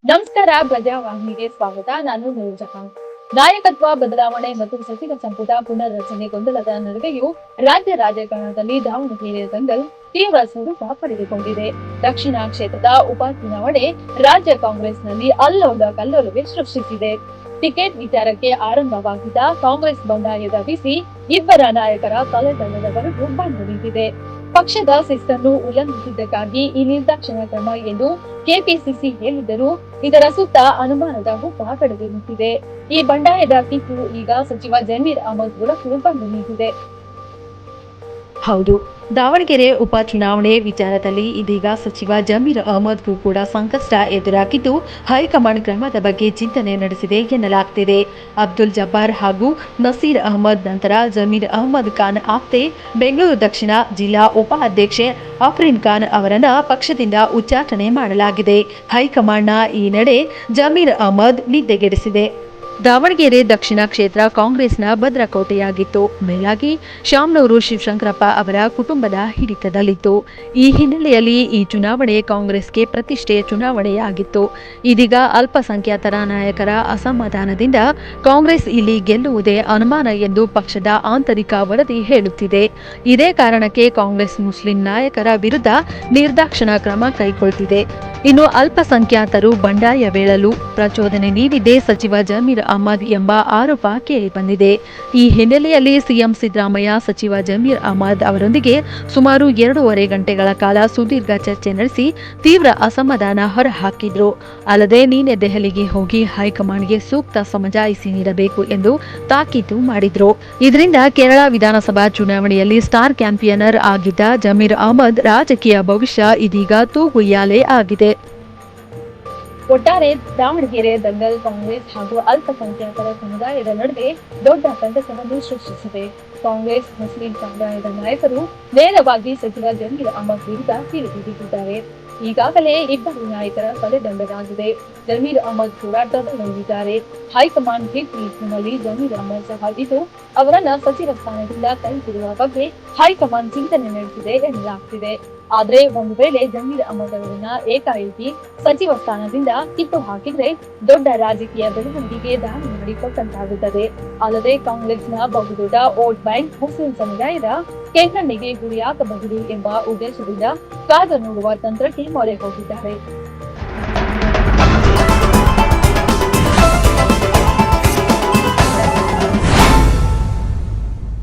ನಮಸ್ಕಾರ. ಪ್ರಜಾವಾಹಿನಿಗೆ ಸ್ವಾಗತ. ನಾನು ನಿರಂಜನ. ನಾಯಕತ್ವ ಬದಲಾವಣೆ ಮತ್ತು ಸಚಿವ ಸಂಪುಟ ಪುನರ್ರಚನೆ ಗೊಂದಲದ ನಡುವೆಯೂ ರಾಜ್ಯ ರಾಜಕಾರಣದಲ್ಲಿ ದಾವಣಗೆರೆ ದಂಗಲ್ ತೀವ್ರ ಸ್ವರೂಪ ಪಡೆದುಕೊಂಡಿದೆ. ದಕ್ಷಿಣ ಕ್ಷೇತ್ರದ ಉಪಚುನಾವಣೆ ರಾಜ್ಯ ಕಾಂಗ್ರೆಸ್ನಲ್ಲಿ ಅಲ್ಲೋಲ ಕಲ್ಲೋಲವೇ ಸೃಷ್ಟಿಸಿದೆ. ಟಿಕೆಟ್ ವಿಚಾರಕ್ಕೆ ಆರಂಭವಾಗಿದ್ದ ಕಾಂಗ್ರೆಸ್ ಬಂಡಾಯದ ಬಿಸಿ ಇಬ್ಬರ ನಾಯಕರ ತಲೆದಂಡದವರೆಗೂ ಬಂದು ನಿಂತಿದೆ. ಪಕ್ಷದ ಶಿಸ್ತನ್ನು ಉಲ್ಲಂಘಿಸಿದ್ದಕ್ಕಾಗಿ ಈ ನಿರ್ದಾಕ್ಷಿಣ್ಯ ಕ್ರಮ ಎಂದು ಕೆಪಿಸಿಸಿ ಹೇಳಿದ್ದರೂ ಇದರ ಸುತ್ತ ಅನುಮಾನದ ಹುತ್ತ ಕಡಿದು ನಿಂತಿದೆ. ಈ ಬಂಡಾಯದ ಕಿತ್ತು ಈಗ ಸಚಿವ ಜಮೀರ್ ಅಹಮದ್ ಬುಡಕ್ಕೂ ಬಂದು ನಿಂತಿದೆ. ಹೌದು, ದಾವಣಗೆರೆ ಉಪಚುನಾವಣೆ ವಿಚಾರದಲ್ಲಿ ಇದೀಗ ಸಚಿವ ಜಮೀರ್ ಅಹಮದ್ಗೂ ಕೂಡ ಸಂಕಷ್ಟ ಎದುರಾಗಿದ್ದು, ಹೈಕಮಾಂಡ್ ಕ್ರಮದ ಬಗ್ಗೆ ಚಿಂತನೆ ನಡೆಸಿದೆ ಎನ್ನಲಾಗ್ತಿದೆ. ಅಬ್ದುಲ್ ಜಬ್ಬಾರ್ ಹಾಗೂ ನಸೀರ್ ಅಹಮದ್ ನಂತರ ಜಮೀರ್ ಅಹಮದ್ ಖಾನ್ ಆಪ್ತೆ ಬೆಂಗಳೂರು ದಕ್ಷಿಣ ಜಿಲ್ಲಾ ಉಪಾಧ್ಯಕ್ಷೆ ಅಫ್ರೀನ್ ಖಾನ್ ಅವರನ್ನ ಪಕ್ಷದಿಂದ ಉಚ್ಚಾಟನೆ ಮಾಡಲಾಗಿದೆ. ಹೈಕಮಾಂಡ್ನ ಈ ನಡೆ ಜಮೀರ್ ಅಹಮದ್ ನಿದ್ದೆಗೆಡಿಸಿದೆ. ದಾವಣಗೆರೆ ದಕ್ಷಿಣ ಕ್ಷೇತ್ರ ಕಾಂಗ್ರೆಸ್ನ ಭದ್ರಕೋಟೆಯಾಗಿತ್ತು. ಮೇಲಾಗಿ ಶಾಮನೂರು ಶಿವಶಂಕರಪ್ಪ ಅವರ ಕುಟುಂಬದ ಹಿಡಿತದಲ್ಲಿತ್ತು. ಈ ಹಿನ್ನೆಲೆಯಲ್ಲಿ ಈ ಚುನಾವಣೆ ಕಾಂಗ್ರೆಸ್ಗೆ ಪ್ರತಿಷ್ಠೆಯ ಚುನಾವಣೆಯಾಗಿತ್ತು. ಇದೀಗ ಅಲ್ಪಸಂಖ್ಯಾತರ ನಾಯಕರ ಅಸಮಾಧಾನದಿಂದ ಕಾಂಗ್ರೆಸ್ ಇಲ್ಲಿ ಗೆಲ್ಲುವುದೇ ಅನುಮಾನ ಎಂದು ಪಕ್ಷದ ಆಂತರಿಕ ವರದಿ ಹೇಳುತ್ತಿದೆ. ಇದೇ ಕಾರಣಕ್ಕೆ ಕಾಂಗ್ರೆಸ್ ಮುಸ್ಲಿಂ ನಾಯಕರ ವಿರುದ್ಧ ನಿರ್ದಾಕ್ಷಿಣ್ಯ ಕ್ರಮ ಕೈಗೊಳ್ಳುತ್ತಿದೆ. ಇನ್ನು ಅಲ್ಪಸಂಖ್ಯಾತರು ಬಂಡಾಯವೇಳಲು ಪ್ರಚೋದನೆ ನೀಡಿದ್ದೇ ಸಚಿವ ಜಮೀರ್ ಅಹಮದ್ ಎಂಬ ಆರೋಪ ಕೇಳಿಬಂದಿದೆ. ಈ ಹಿನ್ನೆಲೆಯಲ್ಲಿ ಸಿಎಂ ಸಿದ್ದರಾಮಯ್ಯ ಸಚಿವ ಜಮೀರ್ ಅಹಮದ್ ಅವರೊಂದಿಗೆ ಸುಮಾರು 2.5 ಗಂಟೆಗಳ ಕಾಲ ಸುದೀರ್ಘ ಚರ್ಚೆ ನಡೆಸಿ ತೀವ್ರ ಅಸಮಾಧಾನ ಹೊರಹಾಕಿದ್ರು. ಅಲ್ಲದೆ ನಿನ್ನೆ ದೆಹಲಿಗೆ ಹೋಗಿ ಹೈಕಮಾಂಡ್ಗೆ ಸೂಕ್ತ ಸಮಜಾಯಿಸಿ ನೀಡಬೇಕು ಎಂದು ತಾಕೀತು ಮಾಡಿದ್ರು. ಇದರಿಂದ ಕೇರಳ ವಿಧಾನಸಭಾ ಚುನಾವಣೆಯಲ್ಲಿ ಸ್ಟಾರ್ ಕ್ಯಾಂಪಿಯನರ್ ಆಗಿದ್ದ ಜಮೀರ್ ಅಹಮದ್ ರಾಜಕೀಯ ಭವಿಷ್ಯ ಇದೀಗ ತೂಗುಯ್ಯಾಲೆ ಆಗಿದೆ. ಒಟ್ಟಾರೆ ದಾವಣಗೆರೆ ದಂಗಲ್ ಕಾಂಗ್ರೆಸ್ ಹಾಗೂ ಅಲ್ಪಸಂಖ್ಯಾತರ ಸಮುದಾಯದ ನಡುವೆ ದೊಡ್ಡ ಸಂಕಟವನ್ನು ಸೃಷ್ಟಿಸಿದೆ. ಕಾಂಗ್ರೆಸ್ ಮುಸ್ಲಿಂ ಸಮುದಾಯದ ನಾಯಕರು ನೇರವಾಗಿ ಸಚಿವ ಜಮೀರ್ ಅಹಮದ್ ವಿರುದ್ಧ ತಿರುಗಿಬಿದ್ದಿದ್ದಾರೆ. ಈಗಾಗಲೇ ಇಬ್ಬರು ನಾಯಕರ ತಲೆದಂಡರಾಗಿದೆ. ಜಮೀರ್ ಅಹಮದ್ ಹೋರಾಟದಲ್ಲಿದ್ದಾರೆ. ಹೈಕಮಾಂಡ್ ಹಿಟ್ ಲಿಸ್ಟ್ನಲ್ಲಿ ಜಮೀರ್ ಅಹಮದ್ ಸಹ ಇದ್ದು ಅವರನ್ನ ಸಚಿವ ಸ್ಥಾನದಿಂದ ಕೈಬಿಡುವ ಬಗ್ಗೆ ಹೈಕಮಾಂಡ್ ಚಿಂತನೆ ನಡೆಸಿದೆ ಎನ್ನಲಾಗ್ತಿದೆ. ಆದ್ರೆ ಒಂದು ವೇಳೆ ಜಮೀರ್ ಅಹಮದ್ ಅವರನ್ನ ಏಕಾಏಕಿ ಸಚಿವ ಸ್ಥಾನದಿಂದ ಕಿತ್ತು ಹಾಕಿದ್ರೆ ದೊಡ್ಡ ರಾಜಕೀಯ ಬೆಳವಣಿಗೆಗೆ ದಾರಿ ಮಾಡಿಕೊಟ್ಟಂತಾಗುತ್ತದೆ. ಅಲ್ಲದೆ ಕಾಂಗ್ರೆಸ್ನ ಬಹುದೊಡ್ಡ ವೋಟ್ ಬ್ಯಾಂಕ್ ಮುಸ್ಲಿಂ ಸಮುದಾಯದ ಕೆಂಗಣ್ಣಿಗೆ ಗುರಿಯಾಗಬಹುದು ಎಂಬ ಉದ್ದೇಶದಿಂದ ಕಾದು ನೋಡುವ ತಂತ್ರಕ್ಕೆ ಮೊರೆ ಹೋಗಿದ್ದಾರೆ.